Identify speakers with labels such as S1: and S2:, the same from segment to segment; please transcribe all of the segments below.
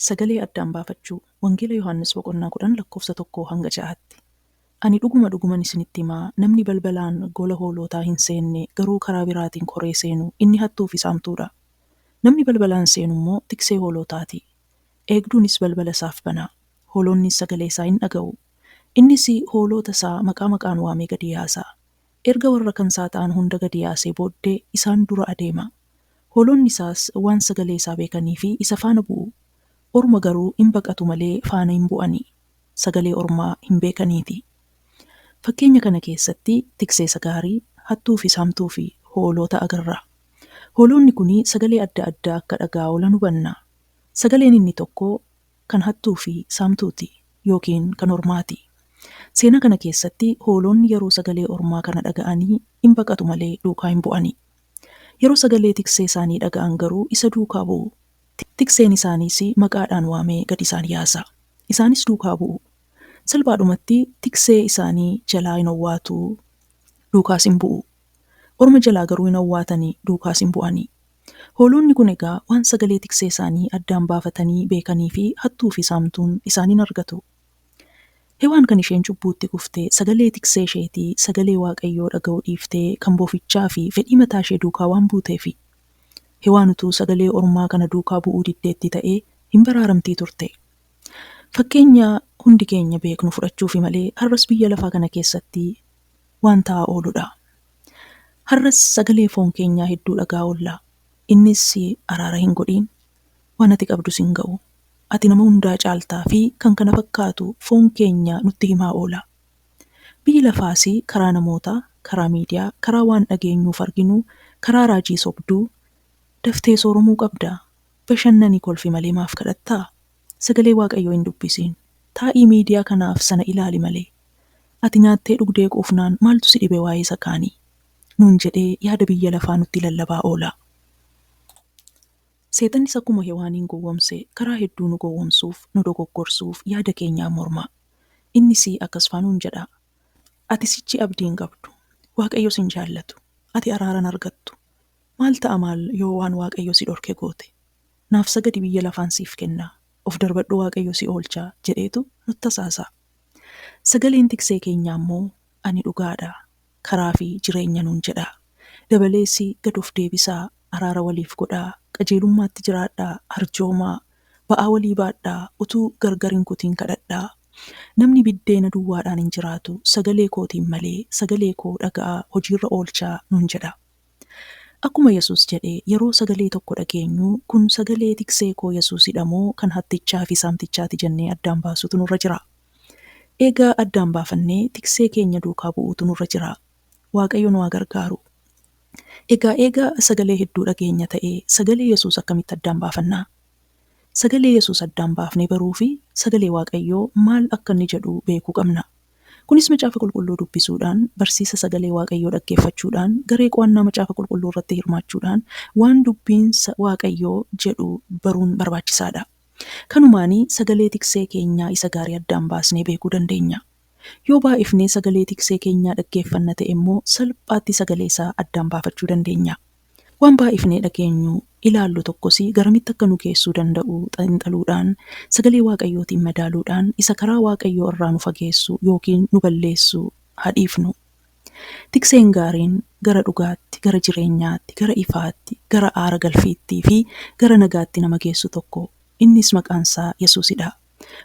S1: Sagalee addaan baafachuu Wangeela Yohaannis boqonnaa 10 lakkoofsa 1 hanga 6tti. Ani dhuguman isinitti himaa namni balbalaan gola hoolotaa hin seenne garuu karaa biraatiin koree seenu inni hattuu fi saamtuudha. Namni balbalaan seenu immoo tiksee hoolotaati. Eegduunis balbala isaaf banaa. Hoolonnis sagalee isaa hin dhaga'u. Innis hoolota isaa maqaa maqaan waamee gadi yaasaa. Erga warra kan isaa ta'an hunda gadi yaasee booddee isaan dura adeema. Hoolonni isaas waan sagalee isaa beekanii fi isa faana bu'u. Orma garuu hin baqatu malee faana hin bu'anii. Sagalee ormaa hin beekaniiti. Fakkeenya kana keessatti tikseessa gaarii, hattuu fi saamtuu fi hoolota agarra. Hoolonni kun sagalee adda addaa akka dhaga'aa oolan hubanna. Sagaleen inni tokko kan hattuu fi saamtuuti yookiin kan ormaati. Seenaa kana keessatti hoolonni yeroo sagalee ormaa kana dhaga'anii hin baqatu malee duukaa hin bu'ani. Yeroo sagalee tiksee isaanii dhaga'an garuu isa duukaa bu'u. Tikseen isaaniis maqaadhaan waamee gad isaan yaasa. Isaanis duukaa bu'u. Salphaadhumatti tiksee isaanii jalaa hin owwaatu, duukaas hin bu'u. Orma jalaa garuu hin owwaatanii, duukaas hin bu'anii. Hoolonni kun egaa waan sagalee tiksee isaanii addaan baafatanii beekanii fi hattuu fi saamtuun isaaniin argatu. Hewaan kan isheen cubbuutti kuftee sagalee tiksee isheetii sagalee Waaqayyoo dhaga'uu dhiiftee kan bofichaa fi fedhii mataa ishee duukaa waan buuteefi. Hewaan utuu sagalee ormaa kana duukaa bu'uu diddeetti ta'ee hin baraaramtii turte. Fakkeenya hundi keenya beeknu fudhachuufi malee har'as biyya lafaa kana keessatti waan ta'aa ooludha. Har'as sagalee foon keenyaa hedduu dhaga'aa oolla. Innis araara hin godhiin, waan ati qabdus hin ga'u. Ati nama hundaa caaltaa fi kan kana fakkaatu foon keenya nutti himaa oola. Biyyi lafaas karaa namootaa, karaa miidiyaa, karaa waan dhageenyuuf arginu, karaa raajii sobduu daftee sooromuu qabda. Bashannanii kolfi malee maaf kadhattaa? Sagalee Waaqayyoo hin dubbisiin. Taa'ii miidiyaa kanaaf sana ilaali malee. Ati nyaattee dhugdee quufnaan maaltu si dhibe waa'ee isa kaanii? Nuun jedhee yaada biyya lafaa nutti lallabaa oola. Seexannis akkuma Hewaaniin gowwomse karaa hedduu nu gowwomsuuf, nu dogoggorsuuf yaada keenyaa morma. Innis akkas faanuun jedha. Ati sichi abdii hin qabdu. Waaqayyo sin jaallatu. Ati araaran argattu. Maal ta'a maal yoo waan Waaqayyo si dhorke goote? Naaf sagadi biyya lafaan siif kenna. Of darbadhu Waaqayyo si oolchaa jedheetu nutti tasaasa. Sagaleen tiksee keenyaa immoo ani dhugaadha. Karaa fi jireenya nuun jedha. Dabalees gad of deebisaa, araara waliif godhaa, qajeelummaatti jiraadhaa, arjoomaa, ba'aa walii baadhaa, utuu gargar hin kutiin kadhadhaa. Namni biddeena duwwaadhaan hin jiraatu, sagalee kootiin malee sagalee koo dhaga'aa hojiirra oolchaa nuun jedha. Akkuma Yesuus jedhee yeroo sagalee tokko dhageenyu kun sagalee tiksee koo Yesuusidha moo kan hattichaa fi saamtichaati jennee addaan baasutu nurra jira. Egaa addaan baafannee tiksee keenya duukaa bu'uutu nurra jira. Waaqayyo nu haa gargaaru. Egaa sagalee hedduu dhageenya ta'ee sagalee Yesuus akkamitti addaan baafannaa? Sagalee Yesuus addaan baafnee baruu fi sagalee Waaqayyoo maal akka inni jedhu beekuu qabna. Kunis macaafa qulqulluu dubbisuudhaan, barsiisa sagalee Waaqayyoo dhaggeeffachuudhaan, garee qo'annaa macaafa qulqulluu irratti hirmaachuudhaan waan dubbiin Waaqayyoo jedhu baruun barbaachisaadha. Kanumaanii sagalee tiksee keenyaa isa gaarii addaan baasnee beekuu dandeenya. Yoo baay'ifnee sagalee tiksee keenyaa dhaggeeffanna ta'e immoo salphaatti sagalee isaa addaan baafachuu dandeenya. Waan baay'ifnee dhageenyu ilaallu tokkos garamitti akka nu geessuu danda'u xinxaluudhaan sagalee Waaqayyootiin madaaluudhaan isa karaa Waaqayyoo irraa nu fageessu yookiin nu balleessu haa dhiifnu. Tikseen gaariin gara dhugaatti, gara jireenyaatti, gara ifaatti, gara aara galfiittii fi gara nagaatti nama geessu tokko. Innis maqaan isaa Yesuusidha.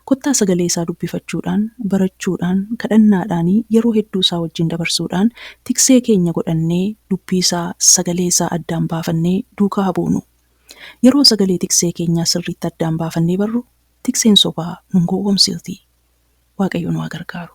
S1: Kottaa sagalee isaa dubbifachuudhaan, barachuudhaan, kadhannaadhaan yeroo hedduu isaa wajjin dabarsuudhaan tiksee keenya godhannee dubbii isaa, sagalee isaa addaan baafannee duukaa haa buunu. Yeroo sagalee tiksee keenyaa sirriitti addaan baafannee barru tikseen sobaa nun gowwomsiiti. Waaqayyo nu haa gargaaru.